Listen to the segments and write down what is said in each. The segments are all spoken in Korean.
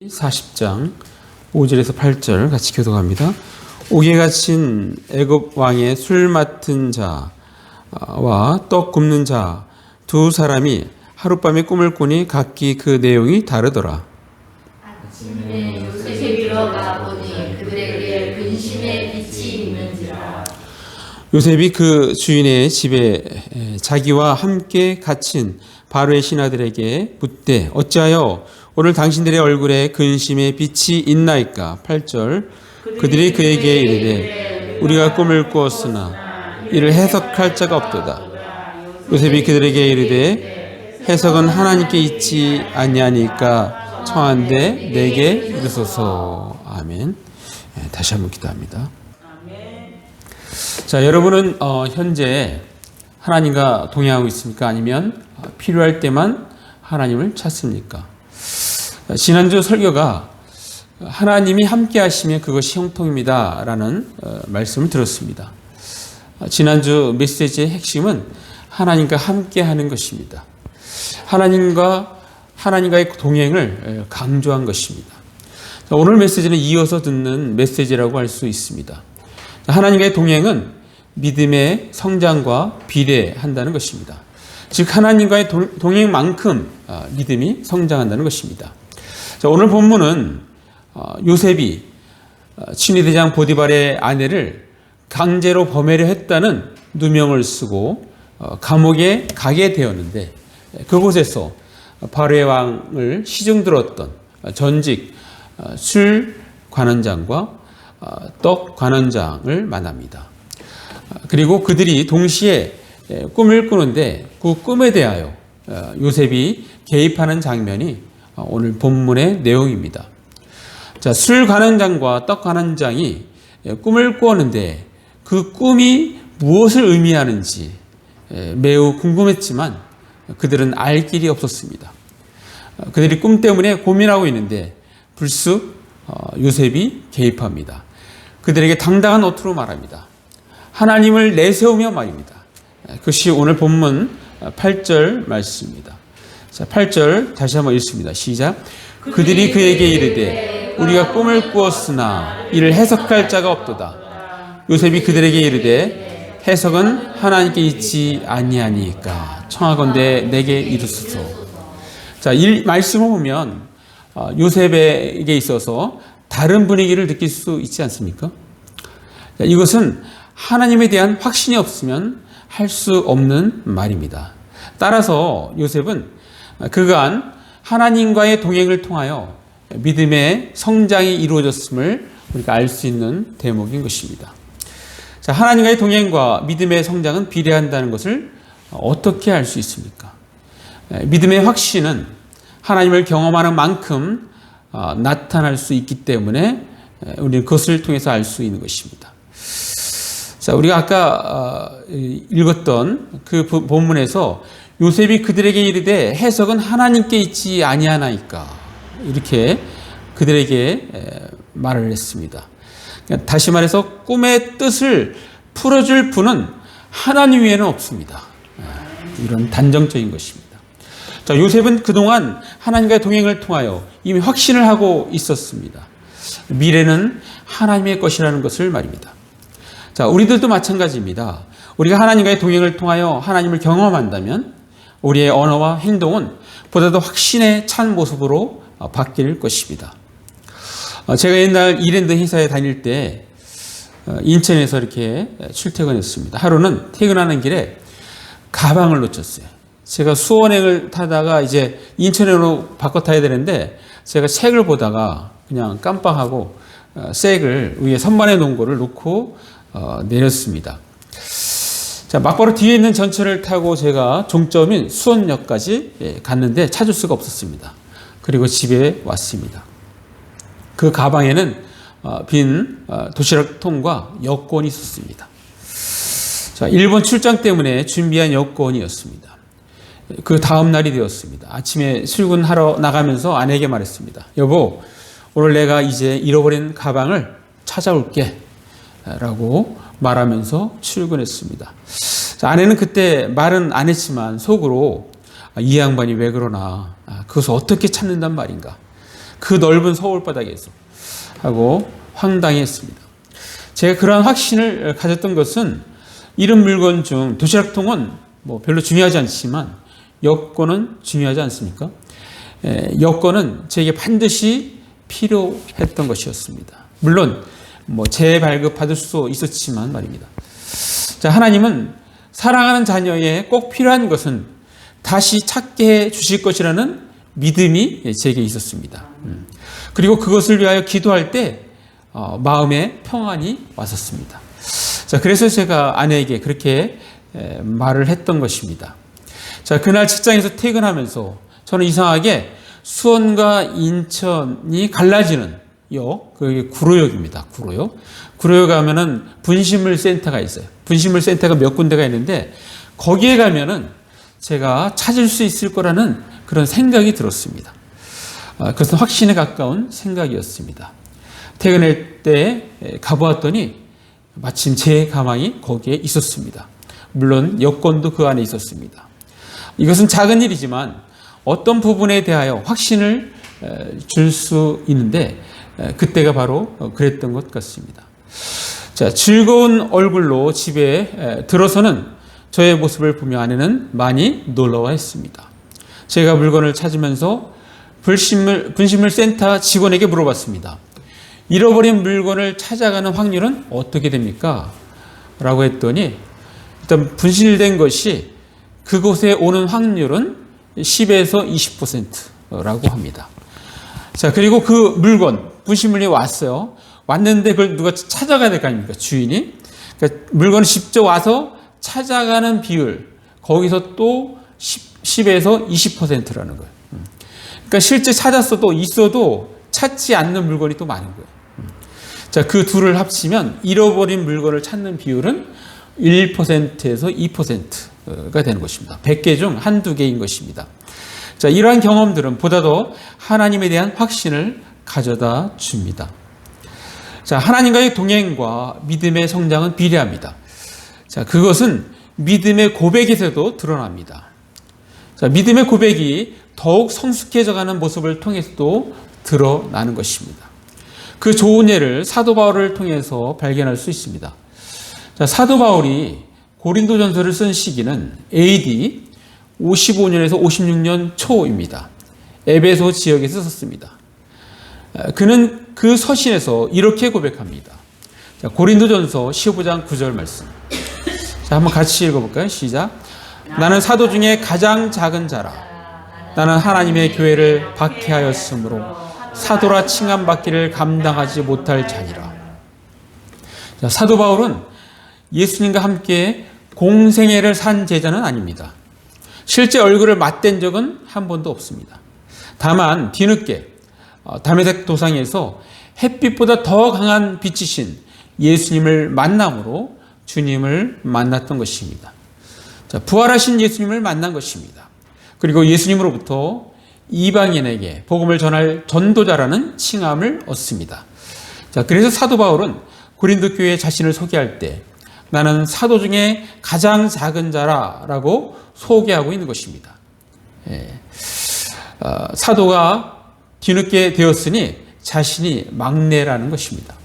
40장 5절에서 8절 같이 교독합니다. 옥에 갇힌 애굽 왕의 술 맡은 자와 떡 굽는 자 두 사람이 하룻밤에 꿈을 꾸니 각기 그 내용이 다르더라. 아침에 요셉이 일어나 보니 그들에게 근심의 빛이 있는지라. 요셉이 그 주인의 집에 자기와 함께 갇힌 바로의 신하들에게 묻되 어찌하여 오늘 당신들의 얼굴에 근심의 빛이 있나이까? 8절 그들이 그에게 이르되 우리가 꿈을 꾸었으나 이를 해석할 자가 없도다. 요셉이 그들에게 이르되 해석은 하나님께 있지 아니하니까 청한데 내게 이르소서. 아멘. 다시 한번 기도합니다. 자, 여러분은 현재 하나님과 동행하고 있습니까? 아니면 필요할 때만 하나님을 찾습니까? 지난주 설교가 하나님이 함께 하시면 그것이 형통입니다 라는 말씀을 들었습니다. 지난주 메시지의 핵심은 하나님과 함께 하는 것입니다. 하나님과의 동행을 강조한 것입니다. 오늘 메시지는 이어서 듣는 메시지라고 할 수 있습니다. 하나님과의 동행은 믿음의 성장과 비례한다는 것입니다. 즉 하나님과의 동행만큼 믿음이 성장한다는 것입니다. 자, 오늘 본문은 요셉이 친위대장 보디발의 아내를 강제로 범하려 했다는 누명을 쓰고 감옥에 가게 되었는데 그곳에서 바로의 왕을 시중 들었던 전직 술 관원장과 떡 관원장을 만납니다. 그리고 그들이 동시에 꿈을 꾸는데 그 꿈에 대하여 요셉이 개입하는 장면이 오늘 본문의 내용입니다. 자, 술 관원장과 떡 관원장이 꿈을 꾸었는데 그 꿈이 무엇을 의미하는지 매우 궁금했지만 그들은 알 길이 없었습니다. 그들이 꿈 때문에 고민하고 있는데 불쑥 요셉이 개입합니다. 그들에게 당당한 어투로 말합니다. 하나님을 내세우며 말입니다. 그것이 오늘 본문 8절 말씀입니다. 자, 8절 다시 한번 읽습니다. 시작. 그들이 그에게 이르되 우리가 꿈을 꾸었으나 이를 해석할 자가 없도다. 요셉이 그들에게 이르되 해석은 하나님께 있지 아니하니까 청하건대 내게 이르소서. 자, 이 말씀을 보면 요셉에게 있어서 다른 분위기를 느낄 수 있지 않습니까? 자, 이것은 하나님에 대한 확신이 없으면 할 수 없는 말입니다. 따라서 요셉은 그간 하나님과의 동행을 통하여 믿음의 성장이 이루어졌음을 우리가 알 수 있는 대목인 것입니다. 자, 하나님과의 동행과 믿음의 성장은 비례한다는 것을 어떻게 알 수 있습니까? 믿음의 확신은 하나님을 경험하는 만큼 나타날 수 있기 때문에 우리는 그것을 통해서 알 수 있는 것입니다. 자, 우리가 아까 읽었던 그 본문에서 요셉이 그들에게 이르되 해석은 하나님께 있지 아니하나이까 이렇게 그들에게 말을 했습니다. 다시 말해서 꿈의 뜻을 풀어줄 분은 하나님 외에는 없습니다. 이런 단정적인 것입니다. 자, 요셉은 그동안 하나님과의 동행을 통하여 이미 확신을 하고 있었습니다. 미래는 하나님의 것이라는 것을 말입니다. 자, 우리들도 마찬가지입니다. 우리가 하나님과의 동행을 통하여 하나님을 경험한다면 우리의 언어와 행동은 보다 더 확신에 찬 모습으로 바뀔 것입니다. 제가 옛날 일랜드 회사에 다닐 때 인천에서 이렇게 출퇴근했습니다. 하루는 퇴근하는 길에 가방을 놓쳤어요. 제가 수원행을 타다가 이제 인천으로 바꿔 타야 되는데 제가 책을 보다가 그냥 깜빡하고 색을 위에 선반에 놓은 거를 놓고 내렸습니다. 자, 막바로 뒤에 있는 전철을 타고 제가 종점인 수원역까지 갔는데 찾을 수가 없었습니다. 그리고 집에 왔습니다. 그 가방에는 빈 도시락통과 여권이 있었습니다. 자, 일본 출장 때문에 준비한 여권이었습니다. 그 다음 날이 되었습니다. 아침에 출근하러 나가면서 아내에게 말했습니다. 여보, 오늘 내가 이제 잃어버린 가방을 찾아올게 라고 말하면서 출근했습니다. 자, 아내는 그때 말은 안 했지만 속으로 이 양반이 왜 그러나 그것을 어떻게 찾는단 말인가 그 넓은 서울 바닥에서 하고 황당했습니다. 제가 그러한 확신을 가졌던 것은 이런 물건 중 도시락통은 뭐 별로 중요하지 않지만 여권은 중요하지 않습니까? 여권은 제게 반드시 필요했던 것이었습니다. 물론 뭐 재발급 받을 수 있었지만 말입니다. 자, 하나님은 사랑하는 자녀에 꼭 필요한 것은 다시 찾게 해 주실 것이라는 믿음이 제게 있었습니다. 그리고 그것을 위하여 기도할 때 마음에 평안이 왔었습니다. 자, 그래서 제가 아내에게 그렇게 말을 했던 것입니다. 자, 그날 직장에서 퇴근하면서 저는 이상하게 수원과 인천이 갈라지는 역, 그게 구로역입니다. 구로역. 구로역 가면은 분식물 센터가 있어요. 분식물 센터가 몇 군데가 있는데 거기에 가면은 제가 찾을 수 있을 거라는 그런 생각이 들었습니다. 그것은 확신에 가까운 생각이었습니다. 퇴근할 때 가보았더니 마침 제 가방이 거기에 있었습니다. 물론 여권도 그 안에 있었습니다. 이것은 작은 일이지만 어떤 부분에 대하여 확신을 줄 수 있는데 그때가 바로 그랬던 것 같습니다. 자, 즐거운 얼굴로 집에 들어서는 저의 모습을 보며 아내는 많이 놀라워했습니다. 제가 물건을 찾으면서 분식물 센터 직원에게 물어봤습니다. 잃어버린 물건을 찾아가는 확률은 어떻게 됩니까? 라고 했더니 일단 분실된 것이 그곳에 오는 확률은 10에서 20%라고 합니다. 자, 그리고 그 물건, 분실물이 왔어요. 왔는데 그걸 누가 찾아가야 될 거 아닙니까? 주인이. 그러니까 물건을 직접 와서 찾아가는 비율, 거기서 또 10에서 20%라는 거예요. 그러니까 실제 찾았어도 있어도 찾지 않는 물건이 또 많은 거예요. 자, 그 둘을 합치면 잃어버린 물건을 찾는 비율은 1%에서 2%가 되는 것입니다. 100개 중 한두 개인 것입니다. 자, 이러한 경험들은 보다 더 하나님에 대한 확신을 가져다 줍니다. 자, 하나님과의 동행과 믿음의 성장은 비례합니다. 자, 그것은 믿음의 고백에서도 드러납니다. 자, 믿음의 고백이 더욱 성숙해져가는 모습을 통해서도 드러나는 것입니다. 그 좋은 예를 사도 바울을 통해서 발견할 수 있습니다. 자, 사도 바울이 고린도전서를 쓴 시기는 AD 55년에서 56년 초입니다. 에베소 지역에서 썼습니다. 그는 그 서신에서 이렇게 고백합니다. 자, 고린도전서 15장 9절 말씀. 자, 한번 같이 읽어볼까요? 시작. 나는 사도 중에 가장 작은 자라. 나는 하나님의 교회를 박해하였으므로 사도라 칭함받기를 감당하지 못할 자니라. 자, 사도 바울은 예수님과 함께 공생애를 산 제자는 아닙니다. 실제 얼굴을 맞댄 적은 한 번도 없습니다. 다만 뒤늦게 다메섹 도상에서 햇빛보다 더 강한 빛이신 예수님을 만남으로 주님을 만났던 것입니다. 자, 부활하신 예수님을 만난 것입니다. 그리고 예수님으로부터 이방인에게 복음을 전할 전도자라는 칭함을 얻습니다. 자, 그래서 사도 바울은 고린도 교회 자신을 소개할 때 나는 사도 중에 가장 작은 자라라고 소개하고 있는 것입니다. 사도가 뒤늦게 되었으니 자신이 막내라는 것입니다.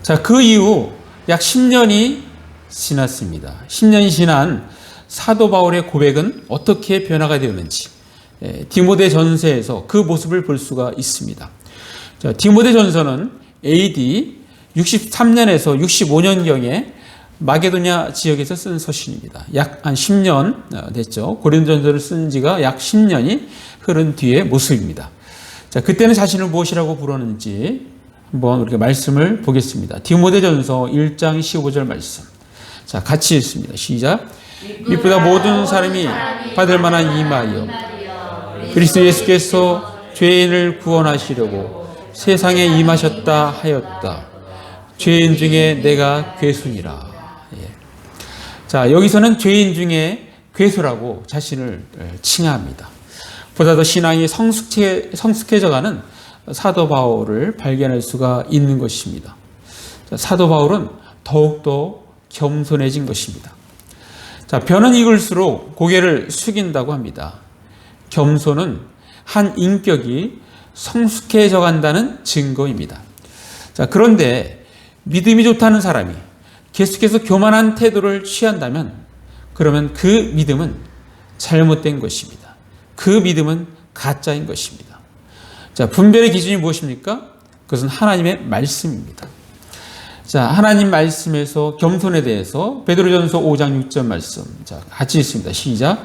자, 그 이후 약 10년이 지났습니다. 10년이 지난 사도 바울의 고백은 어떻게 변화가 되었는지 디모데 전서에서 그 모습을 볼 수가 있습니다. 자, 디모데 전서는 AD 63년에서 65년경에 마게도냐 지역에서 쓴 서신입니다. 약 한 10년 됐죠. 고린도전서를 쓴 지가 약 10년이 흐른 뒤의 모습입니다. 자, 그때는 자신을 무엇이라고 부르는지 한번 우리가 말씀을 보겠습니다. 디모데전서 1장 15절 말씀. 자, 같이 읽습니다. 시작. 이보다 모든 사람이 받을 만한 이마이여 그리스도 예수께서 죄인을 구원하시려고 세상에 임하셨다 하였다. 죄인 중에 내가 괴수니라. 예. 자, 여기서는 죄인 중에 괴수라고 자신을 칭하합니다. 보다 더 신앙이 성숙해져가는 사도 바울을 발견할 수가 있는 것입니다. 자, 사도 바울은 더욱더 겸손해진 것입니다. 자, 벼는 익을수록 고개를 숙인다고 합니다. 겸손은 한 인격이 성숙해져 간다는 증거입니다. 자, 그런데 믿음이 좋다는 사람이 계속해서 교만한 태도를 취한다면 그러면 그 믿음은 잘못된 것입니다. 그 믿음은 가짜인 것입니다. 자, 분별의 기준이 무엇입니까? 그것은 하나님의 말씀입니다. 자, 하나님 말씀에서 겸손에 대해서 베드로전서 5장 6절 말씀. 자, 같이 읽습니다. 시작.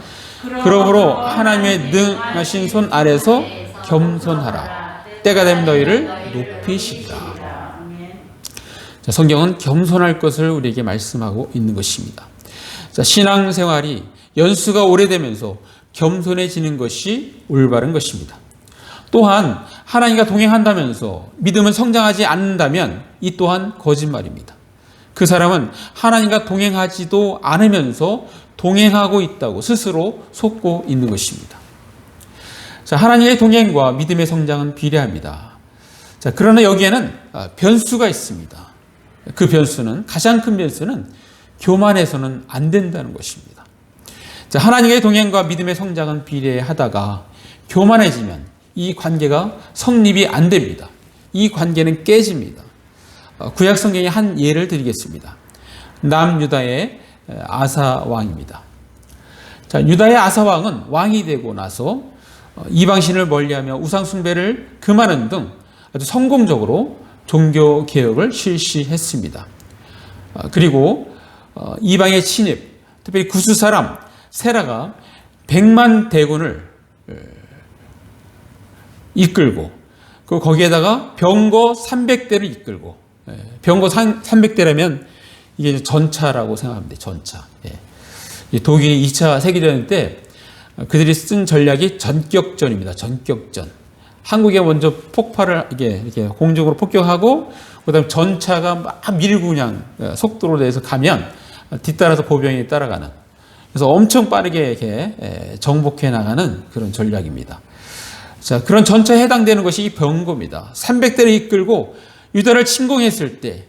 그러므로 하나님의 능하신 손 아래서 겸손하라. 때가 되면 너희를 높이시리라. 자, 성경은 겸손할 것을 우리에게 말씀하고 있는 것입니다. 자, 신앙생활이 연수가 오래되면서 겸손해지는 것이 올바른 것입니다. 또한 하나님과 동행한다면서 믿음은 성장하지 않는다면 이 또한 거짓말입니다. 그 사람은 하나님과 동행하지도 않으면서 동행하고 있다고 스스로 속고 있는 것입니다. 자, 하나님의 동행과 믿음의 성장은 비례합니다. 자, 그러나 여기에는 변수가 있습니다. 그 변수는, 가장 큰 변수는 교만해서는 안 된다는 것입니다. 자, 하나님의 동행과 믿음의 성장은 비례하다가 교만해지면 이 관계가 성립이 안 됩니다. 이 관계는 깨집니다. 구약 성경의 한 예를 드리겠습니다. 남유다의 아사 왕입니다. 자, 유다의 아사 왕은 왕이 되고 나서 이방신을 멀리하며 우상 숭배를 금하는 등 아주 성공적으로 종교 개혁을 실시했습니다. 그리고 이방의 침입, 특별히 구스 사람 세라가 100만 대군을 이끌고 거기에다가 병거 300대를 이끌고, 병거 300대라면 이게 전차라고 생각하면 돼요. 전차. 독일이 2차 세계대전 때 그들이 쓴 전략이 전격전입니다. 전격전. 한국에 먼저 폭발을 이렇게 공중으로 폭격하고 그다음 전차가 막 밀고 그냥 속도로 내서 가면 뒤따라서 보병이 따라가는. 그래서 엄청 빠르게 이렇게 정복해 나가는 그런 전략입니다. 자, 그런 전차에 해당되는 것이 이 병거입니다. 300대를 이끌고 유다를 침공했을 때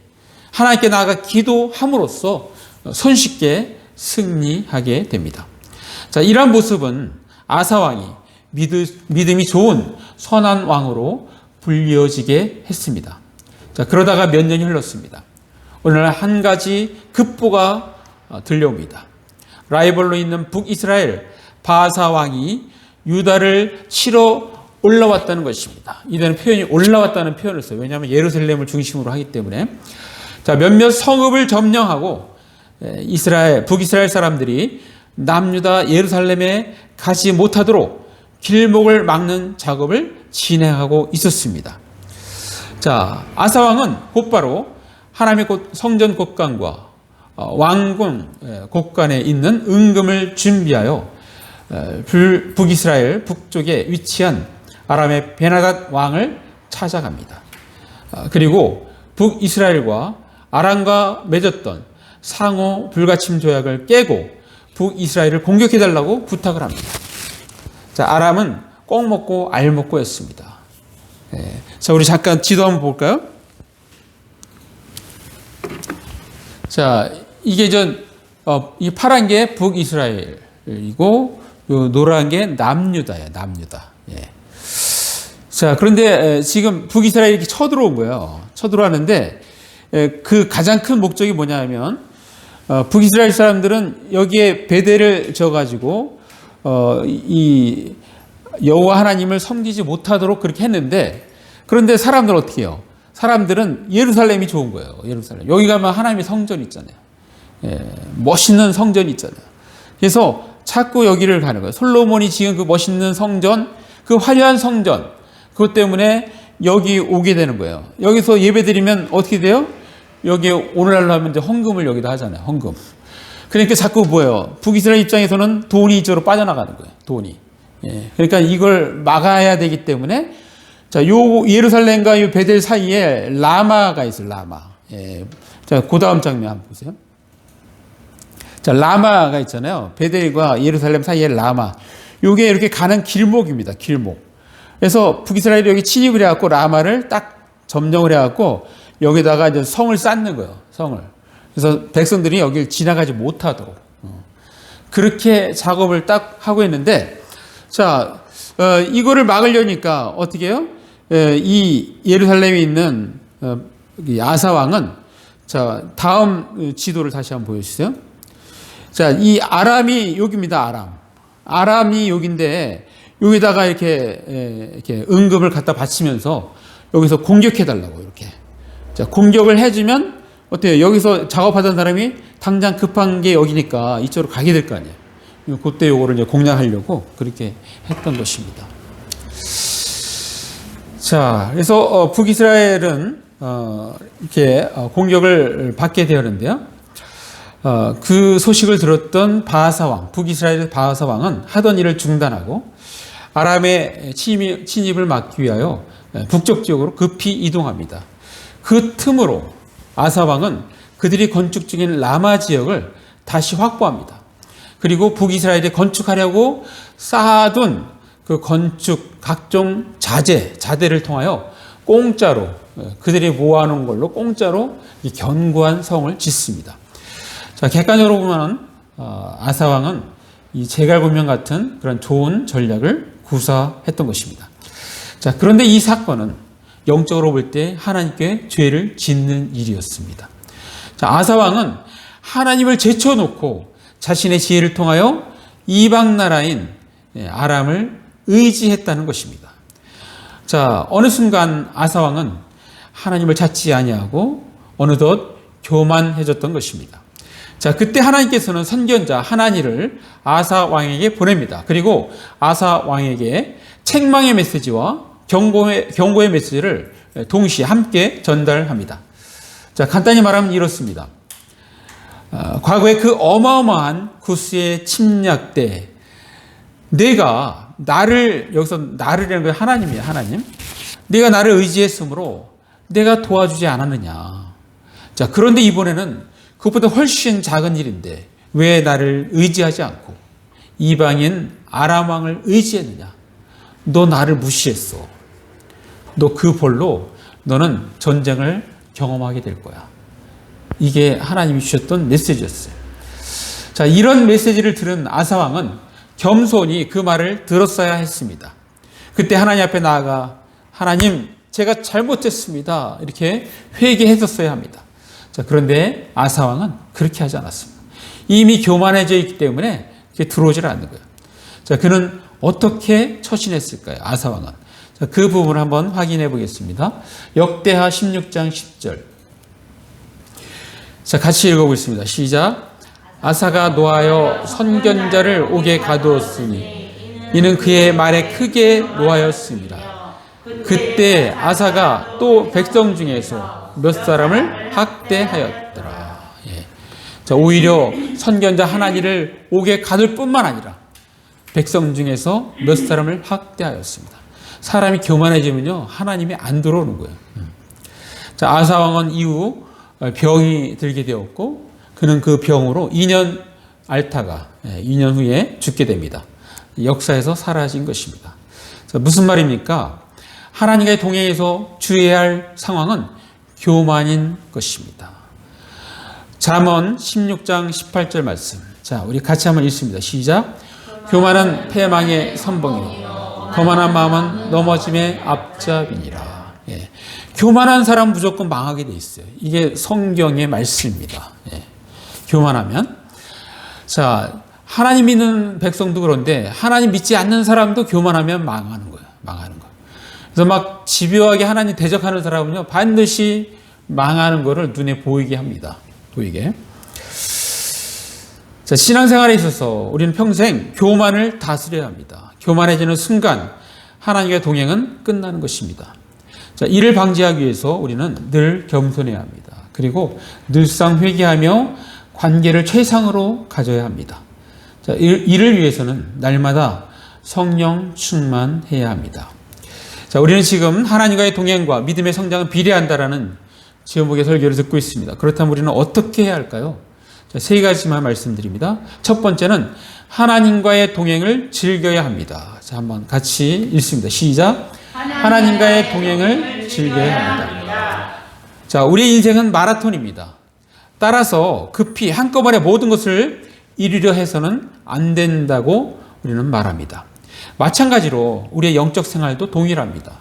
하나님께 나아가 기도함으로써 손쉽게 승리하게 됩니다. 자, 이러한 모습은 아사 왕이 믿음이 좋은 선한 왕으로 불려지게 했습니다. 자, 그러다가 몇 년이 흘렀습니다. 어느 날 한 가지 급보가 들려옵니다. 라이벌로 있는 북이스라엘 바사 왕이 유다를 치러 올라왔다는 것입니다. 이들은 표현이 올라왔다는 표현을 써요. 왜냐하면 예루살렘을 중심으로 하기 때문에. 자, 몇몇 성읍을 점령하고 북이스라엘 사람들이 남유다 예루살렘에 가지 못하도록 길목을 막는 작업을 진행하고 있었습니다. 자, 아사 왕은 곧바로 하나님의 성전 곳간과 왕궁 곳간에 있는 은금을 준비하여 북이스라엘 북쪽에 위치한 아람의 베나닷 왕을 찾아갑니다. 그리고 북이스라엘과 아람과 맺었던 상호 불가침 조약을 깨고 북이스라엘을 공격해달라고 부탁을 합니다. 자, 아람은 꼭 먹고 알 먹고였습니다. 자, 우리 잠깐 지도 한번 볼까요? 자, 이게 이 파란 게 북이스라엘이고 요 노란 게 남유다예요. 남유다. 자, 그런데 지금 북이스라엘이 이렇게 쳐들어온 거예요. 쳐들어왔는데 그 가장 큰 목적이 뭐냐면 북이스라엘 사람들은 여기에 베델을 져가지고 이 여호와 하나님을 섬기지 못하도록 그렇게 했는데, 그런데 사람들은 어떻게 해요? 사람들은 예루살렘이 좋은 거예요. 예루살렘. 여기 가면 하나님의 성전이 있잖아요. 멋있는 성전이 있잖아요. 그래서 자꾸 여기를 가는 거예요. 솔로몬이 지은 그 멋있는 성전, 그 화려한 성전, 그것 때문에 여기 오게 되는 거예요. 여기서 예배드리면 어떻게 돼요? 여기 오늘날로 하면 이제 헌금을 여기다 하잖아요. 헌금. 그러니까 자꾸 뭐예요? 북이스라엘 입장에서는 돈이 이쪽으로 빠져나가는 거예요. 돈이. 그러니까 이걸 막아야 되기 때문에, 자, 요 예루살렘과 요 베델 사이에 라마가 있어요. 라마. 자, 그 다음 장면 한번 보세요. 자, 라마가 있잖아요. 베델과 예루살렘 사이에 라마. 요게 이렇게 가는 길목입니다. 길목. 그래서 북이스라엘이 여기 침입을 해갖고 라마를 딱 점령을 해갖고 여기다가 이제 성을 쌓는 거예요. 성을. 그래서 백성들이 여기를 지나가지 못하도록. 그렇게 작업을 딱 하고 있는데, 자, 이거를 막으려니까 어떻게 해요? 이 예루살렘에 있는 이 아사 왕은, 자, 다음 지도를 다시 한번 보여주세요. 자, 이 아람이 여기입니다. 아람이 여기인데 여기다가 이렇게 은급을 갖다 바치면서 여기서 공격해달라고 이렇게. 자, 공격을 해주면 어때요? 여기서 작업하던 사람이 당장 급한 게 여기니까 이쪽으로 가게 될 거 아니에요. 그때 요거를 이제 공략하려고 그렇게 했던 것입니다. 자, 그래서 북이스라엘은 이렇게 공격을 받게 되었는데요. 그 소식을 들었던 바하사 왕, 북이스라엘 바하사 왕은 하던 일을 중단하고 아람의 침입을 막기 위하여 북쪽 지역으로 급히 이동합니다. 그 틈으로 아사 왕은 그들이 건축 중인 라마 지역을 다시 확보합니다. 그리고 북이스라엘에 건축하려고 쌓아둔 그 건축 각종 자재를 통하여 공짜로, 그들이 모아놓은 걸로 공짜로 이 견고한 성을 짓습니다. 자, 객관적으로 보면 아사 왕은 이 제갈공명 같은 그런 좋은 전략을 구사했던 것입니다. 자, 그런데 이 사건은 영적으로 볼 때 하나님께 죄를 짓는 일이었습니다. 자, 아사 왕은 하나님을 제쳐놓고 자신의 지혜를 통하여 이방 나라인 아람을 의지했다는 것입니다. 자, 어느 순간 아사 왕은 하나님을 찾지 아니하고 어느덧 교만해졌던 것입니다. 자, 그때 하나님께서는 선견자 하나니를 아사 왕에게 보냅니다. 그리고 아사 왕에게 책망의 메시지와 경고의 메시지를 동시에 함께 전달합니다. 자, 간단히 말하면 이렇습니다. 과거에 그 어마어마한 구스의 침략 때 내가 여기서 나를이라는 건 하나님이에요. 하나님. 내가 나를 의지했으므로 내가 도와주지 않았느냐. 자, 그런데 이번에는 그것보다 훨씬 작은 일인데 왜 나를 의지하지 않고 이방인 아람 왕을 의지했느냐. 너 나를 무시했어. 너 그 벌로 너는 전쟁을 경험하게 될 거야. 이게 하나님이 주셨던 메시지였어요. 자, 이런 메시지를 들은 아사 왕은 겸손히 그 말을 들었어야 했습니다. 그때 하나님 앞에 나아가 하나님, 제가 잘못했습니다. 이렇게 회개했었어야 합니다. 자, 그런데 아사 왕은 그렇게 하지 않았습니다. 이미 교만해져 있기 때문에 들어오질 않는 거예요. 자, 그는 어떻게 처신했을까요? 아사 왕은. 자, 그 부분을 한번 확인해 보겠습니다. 역대하 16장 10절. 자, 같이 읽어보겠습니다. 시작. 아사가 노하여 선견자를 옥에 가두었으니 이는 그의 말에 크게 노하였습니다. 그때 아사가 또 백성 중에서 몇 사람을 학대하였더라. 예. 자, 오히려 선견자 하나니를 옥에 가둘 뿐만 아니라 백성 중에서 몇 사람을 학대하였습니다. 사람이 교만해지면요, 하나님이 안 들어오는 거예요. 자, 아사 왕은 이후 병이 들게 되었고, 그는 그 병으로 2년 앓다가 2년 후에 죽게 됩니다. 역사에서 사라진 것입니다. 자, 무슨 말입니까? 하나님과의 동행에서 주의해야 할 상황은 교만인 것입니다. 잠언 16장 18절 말씀. 자, 우리 같이 한번 읽습니다. 시작. 교만은 패망의 선봉이요 거만한 마음은 넘어짐의 앞잡이니라. 예. 교만한 사람 무조건 망하게 돼 있어요. 이게 성경의 말씀입니다. 예. 교만하면. 자, 하나님 믿는 백성도 그런데 하나님 믿지 않는 사람도 교만하면 망하는 거예요. 망하는 거. 그래서 막 집요하게 하나님 대적하는 사람은요, 반드시 망하는 거를 눈에 보이게 합니다. 보이게. 자, 신앙생활에 있어서 우리는 평생 교만을 다스려야 합니다. 교만해지는 순간 하나님과의 동행은 끝나는 것입니다. 자, 이를 방지하기 위해서 우리는 늘 겸손해야 합니다. 그리고 늘상 회개하며 관계를 최상으로 가져야 합니다. 자, 이를 위해서는 날마다 성령 충만해야 합니다. 자, 우리는 지금 하나님과의 동행과 믿음의 성장은 비례한다라는 제목의 설교를 듣고 있습니다. 그렇다면 우리는 어떻게 해야 할까요? 자, 세 가지만 말씀드립니다. 첫 번째는 하나님과의 동행을 즐겨야 합니다. 자, 한번 같이 읽습니다. 시작. 하나님과의 동행을 즐겨야 합니다. 자, 우리의 인생은 마라톤입니다. 따라서 급히 한꺼번에 모든 것을 이루려 해서는 안 된다고 우리는 말합니다. 마찬가지로 우리의 영적 생활도 동일합니다.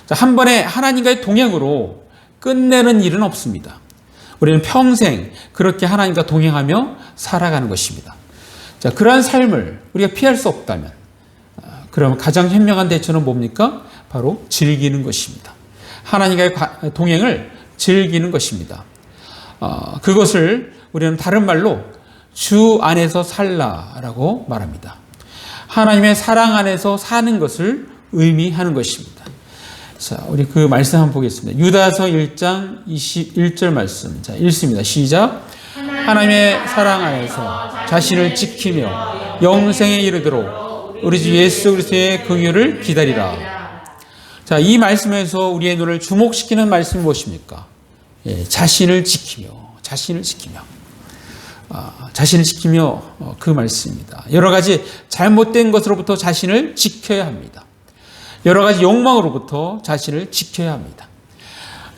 한 번에 하나님과의 동행으로 끝내는 일은 없습니다. 우리는 평생 그렇게 하나님과 동행하며 살아가는 것입니다. 자, 그러한 삶을 우리가 피할 수 없다면, 그러면 가장 현명한 대처는 뭡니까? 바로 즐기는 것입니다. 하나님과의 동행을 즐기는 것입니다. 그것을 우리는 다른 말로 주 안에서 살라라고 말합니다. 하나님의 사랑 안에서 사는 것을 의미하는 것입니다. 자, 우리 그 말씀 한번 보겠습니다. 유다서 1장 21절 말씀. 자, 읽습니다. 시작. 하나님의 사랑 안에서 자신을 지키며 영생에 이르도록 우리 주 예수 그리스도의 긍휼을 기다리라. 자, 이 말씀에서 우리의 눈을 주목시키는 말씀이 무엇입니까? 자신을 지키며 그 말씀입니다. 여러 가지 잘못된 것으로부터 자신을 지켜야 합니다. 여러 가지 욕망으로부터 자신을 지켜야 합니다.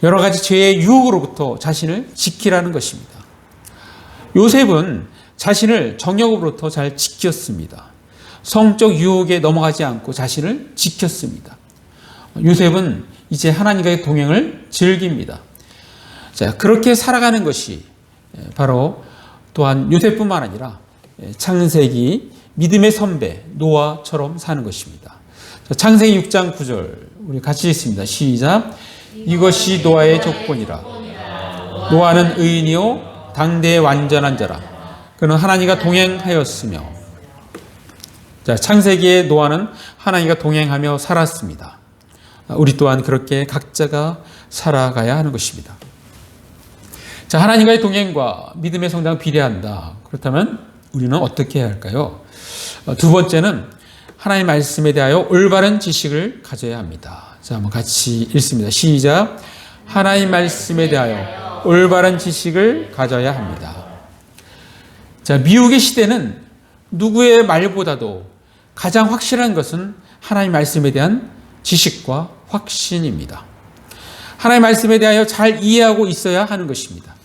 여러 가지 죄의 유혹으로부터 자신을 지키라는 것입니다. 요셉은 자신을 정욕으로부터 잘 지켰습니다. 성적 유혹에 넘어가지 않고 자신을 지켰습니다. 요셉은 이제 하나님과의 동행을 즐깁니다. 자, 그렇게 살아가는 것이 바로 또한 요셉뿐만 아니라 창세기 믿음의 선배 노아처럼 사는 것입니다. 자, 창세기 6장 9절 우리 같이 읽습니다. 시작. 이것이 노아의 조건이라. 노아는 의인이요 당대의 완전한 자라. 그는 하나님과 동행하였으며. 자, 창세기의 노아는 하나님과 동행하며 살았습니다. 우리 또한 그렇게 각자가 살아가야 하는 것입니다. 자, 하나님과의 동행과 믿음의 성장 비례한다. 그렇다면 우리는 어떻게 해야 할까요? 두 번째는 하나님 말씀에 대하여 올바른 지식을 가져야 합니다. 자, 한번 같이 읽습니다. 시작. 하나님 말씀에 대하여 올바른 지식을 가져야 합니다. 자, 미혹의 시대는 누구의 말보다도 가장 확실한 것은 하나님 말씀에 대한 지식과 확신입니다. 하나님 말씀에 대하여 잘 이해하고 있어야 하는 것입니다.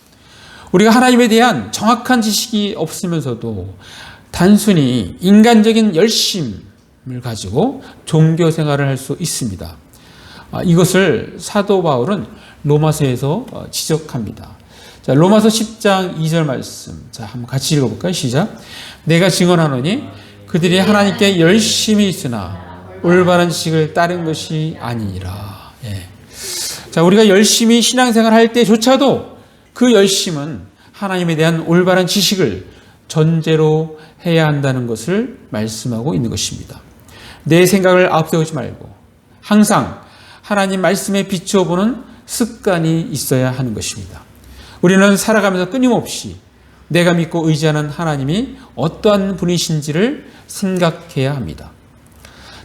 우리가 하나님에 대한 정확한 지식이 없으면서도 단순히 인간적인 열심을 가지고 종교 생활을 할 수 있습니다. 이것을 사도 바울은 로마서에서 지적합니다. 자, 로마서 10장 2절 말씀. 자, 한번 같이 읽어볼까요? 시작. 내가 증언하노니 그들이 하나님께 열심히 있으나 올바른 지식을 따른 것이 아니니라. 예. 자, 우리가 열심히 신앙생활 할 때조차도 그 열심은 하나님에 대한 올바른 지식을 전제로 해야 한다는 것을 말씀하고 있는 것입니다. 내 생각을 앞세우지 말고 항상 하나님 말씀에 비추어 보는 습관이 있어야 하는 것입니다. 우리는 살아가면서 끊임없이 내가 믿고 의지하는 하나님이 어떠한 분이신지를 생각해야 합니다.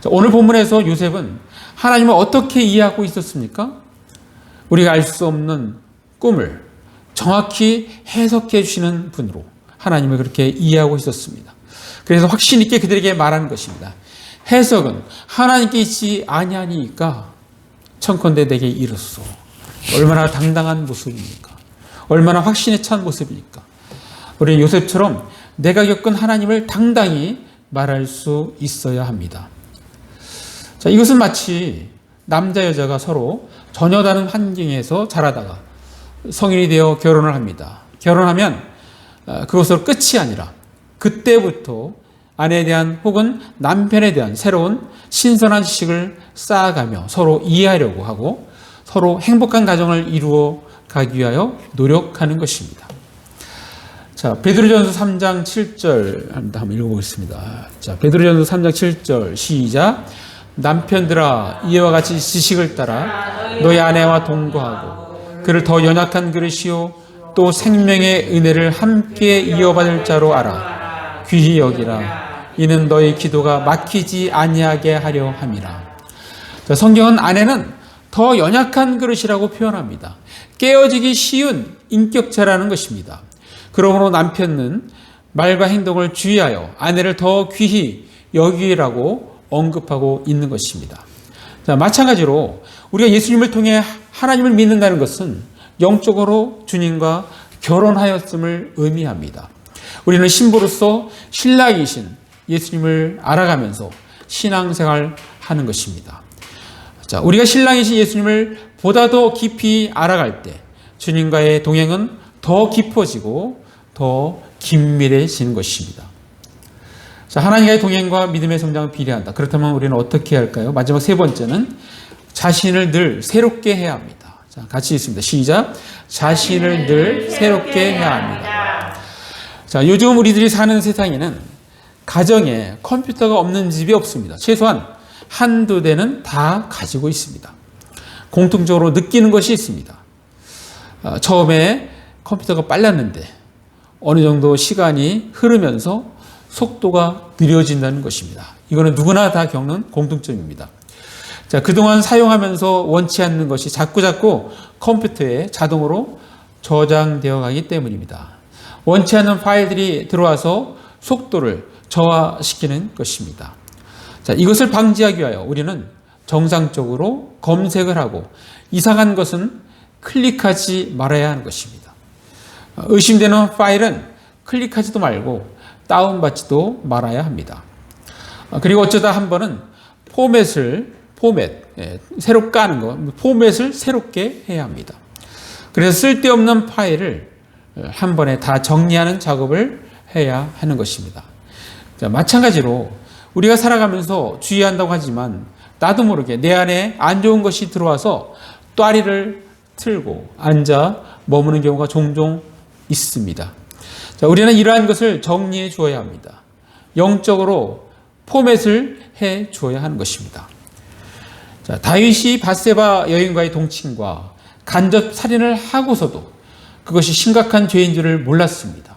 자, 오늘 본문에서 요셉은 하나님을 어떻게 이해하고 있었습니까? 우리가 알 수 없는 꿈을 정확히 해석해 주시는 분으로 하나님을 그렇게 이해하고 있었습니다. 그래서 확신 있게 그들에게 말하는 것입니다. 해석은 하나님께 있지 아니하니까 청컨대 내게 이르소. 얼마나 당당한 모습입니까? 얼마나 확신에 찬 모습입니까? 우리는 요셉처럼 내가 겪은 하나님을 당당히 말할 수 있어야 합니다. 자, 이것은 마치 남자 여자가 서로 전혀 다른 환경에서 자라다가 성인이 되어 결혼을 합니다. 결혼하면 그것으로 끝이 아니라 그때부터 아내에 대한 혹은 남편에 대한 새로운 신선한 지식을 쌓아가며 서로 이해하려고 하고 서로 행복한 가정을 이루어 가기 위하여 노력하는 것입니다. 자, 베드로전서 3장 7절 한번 읽어보겠습니다. 자, 베드로전서 3장 7절 시작. 남편들아 이와 같이 지식을 따라 너희 아내와 동거하고 그를 더 연약한 그릇이요 또 생명의 은혜를 함께 이어받을 자로 알아. 귀히 여기라. 이는 너희 기도가 막히지 아니하게 하려 함이라. 자, 성경은 아내는 더 연약한 그릇이라고 표현합니다. 깨어지기 쉬운 인격체라는 것입니다. 그러므로 남편은 말과 행동을 주의하여 아내를 더 귀히 여기라고 언급하고 있는 것입니다. 자, 마찬가지로 우리가 예수님을 통해 하나님을 믿는다는 것은 영적으로 주님과 결혼하였음을 의미합니다. 우리는 신부로서 신랑이신 예수님을 알아가면서 신앙생활 하는 것입니다. 자, 우리가 신랑이신 예수님을 보다 더 깊이 알아갈 때 주님과의 동행은 더 깊어지고 더 긴밀해지는 것입니다. 자, 하나님과의 동행과 믿음의 성장은 비례한다. 그렇다면 우리는 어떻게 해야 할까요? 마지막 세 번째는 자신을 늘 새롭게 해야 합니다. 자, 같이 읽습니다. 시작. 자신을 늘 새롭게 해야 합니다. 자, 요즘 우리들이 사는 세상에는 가정에 컴퓨터가 없는 집이 없습니다. 최소한 한두 대는 다 가지고 있습니다. 공통적으로 느끼는 것이 있습니다. 처음에 컴퓨터가 빨랐는데 어느 정도 시간이 흐르면서 속도가 느려진다는 것입니다. 이거는 누구나 다 겪는 공통점입니다. 자, 그동안 사용하면서 원치 않는 것이 자꾸자꾸 컴퓨터에 자동으로 저장되어 가기 때문입니다. 원치 않는 파일들이 들어와서 속도를 저하시키는 것입니다. 자, 이것을 방지하기 위하여 우리는 정상적으로 검색을 하고 이상한 것은 클릭하지 말아야 하는 것입니다. 의심되는 파일은 클릭하지도 말고 다운받지도 말아야 합니다. 그리고 어쩌다 한 번은 새로 까는 거, 포맷을 새롭게 해야 합니다. 그래서 쓸데없는 파일을 한 번에 다 정리하는 작업을 해야 하는 것입니다. 자, 마찬가지로 우리가 살아가면서 주의한다고 하지만 나도 모르게 내 안에 안 좋은 것이 들어와서 또아리를 틀고 앉아 머무는 경우가 종종 있습니다. 자, 우리는 이러한 것을 정리해 주어야 합니다. 영적으로 포맷을 해 주어야 하는 것입니다. 자, 다윗이 밧세바 여인과의 동침과 간접 살인을 하고서도 그것이 심각한 죄인 줄을 몰랐습니다.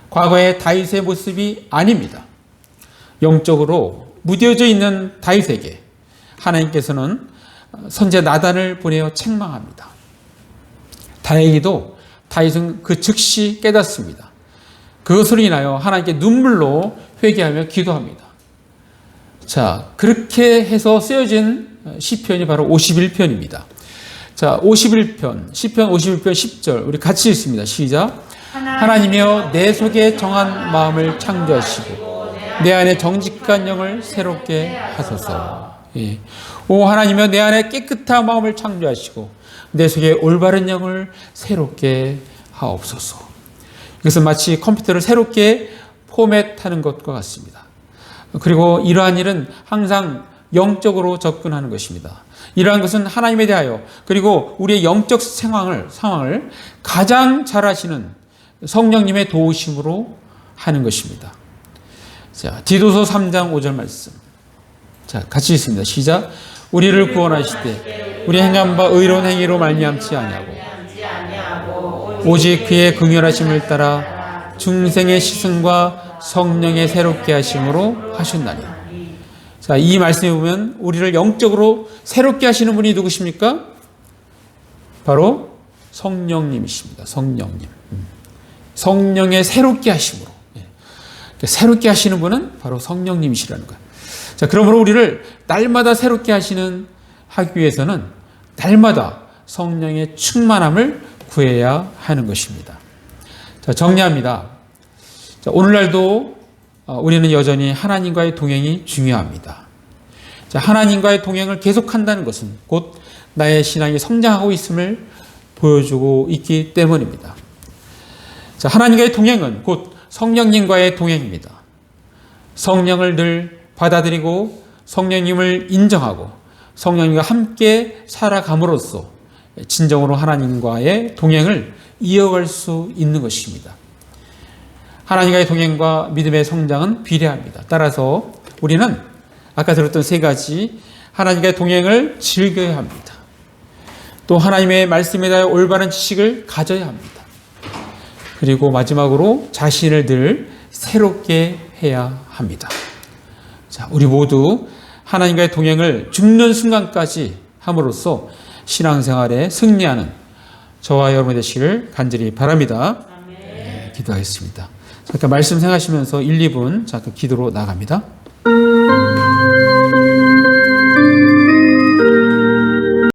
과거의 다윗의 모습이 아닙니다. 영적으로 무뎌져 있는 다윗에게 하나님께서는 선지자 나단을 보내어 책망합니다. 다행히도 다윗은 그 즉시 깨닫습니다. 그것으로 인하여 하나님께 눈물로 회개하며 기도합니다. 자, 그렇게 해서 쓰여진 시편이 바로 51편입니다. 자, 51편, 시편 51편 10절 우리 같이 읽습니다. 시작. 하나님이여 내 속에 정한 마음을 창조하시고 내 안에 정직한 영을 새롭게 하소서. 예. 오 하나님이여 내 안에 깨끗한 마음을 창조하시고 내 속에 올바른 영을 새롭게 하옵소서. 이것은 마치 컴퓨터를 새롭게 포맷하는 것과 같습니다. 그리고 이러한 일은 항상 영적으로 접근하는 것입니다. 이러한 것은 하나님에 대하여 그리고 우리의 영적 상황을 가장 잘 아시는 성령님의 도우심으로 하는 것입니다. 자, 디도서 3장 5절 말씀. 자, 같이 읽습니다. 시작. 우리를 구원하시되 우리 행한 바 의로운 행위로 말미암지 아니하고 오직 그의 긍휼하심을 따라 중생의 시승과 성령의 새롭게 하심으로 하셨나니. 자, 이 말씀에 보면 우리를 영적으로 새롭게 하시는 분이 누구십니까? 바로 성령님이십니다. 성령님. 성령의 새롭게 하심으로. 새롭게 하시는 분은 바로 성령님이시라는 거예요. 자, 그러므로 우리를 날마다 새롭게 하기 위해서는 날마다 성령의 충만함을 구해야 하는 것입니다. 자, 정리합니다. 자, 오늘날도 우리는 여전히 하나님과의 동행이 중요합니다. 자, 하나님과의 동행을 계속한다는 것은 곧 나의 신앙이 성장하고 있음을 보여주고 있기 때문입니다. 자, 하나님과의 동행은 곧 성령님과의 동행입니다. 성령을 늘 받아들이고 성령님을 인정하고 성령님과 함께 살아감으로써 진정으로 하나님과의 동행을 이어갈 수 있는 것입니다. 하나님과의 동행과 믿음의 성장은 비례합니다. 따라서 우리는 아까 들었던 세 가지 하나님과의 동행을 즐겨야 합니다. 또 하나님의 말씀에 대하여 올바른 지식을 가져야 합니다. 그리고 마지막으로 자신을 늘 새롭게 해야 합니다. 자, 우리 모두 하나님과의 동행을 죽는 순간까지 함으로써 신앙생활에 승리하는 저와 여러분이 되시길 간절히 바랍니다. 네, 기도하겠습니다. 잠깐 말씀 생각하시면서 1, 2분 잠깐 기도로 나갑니다.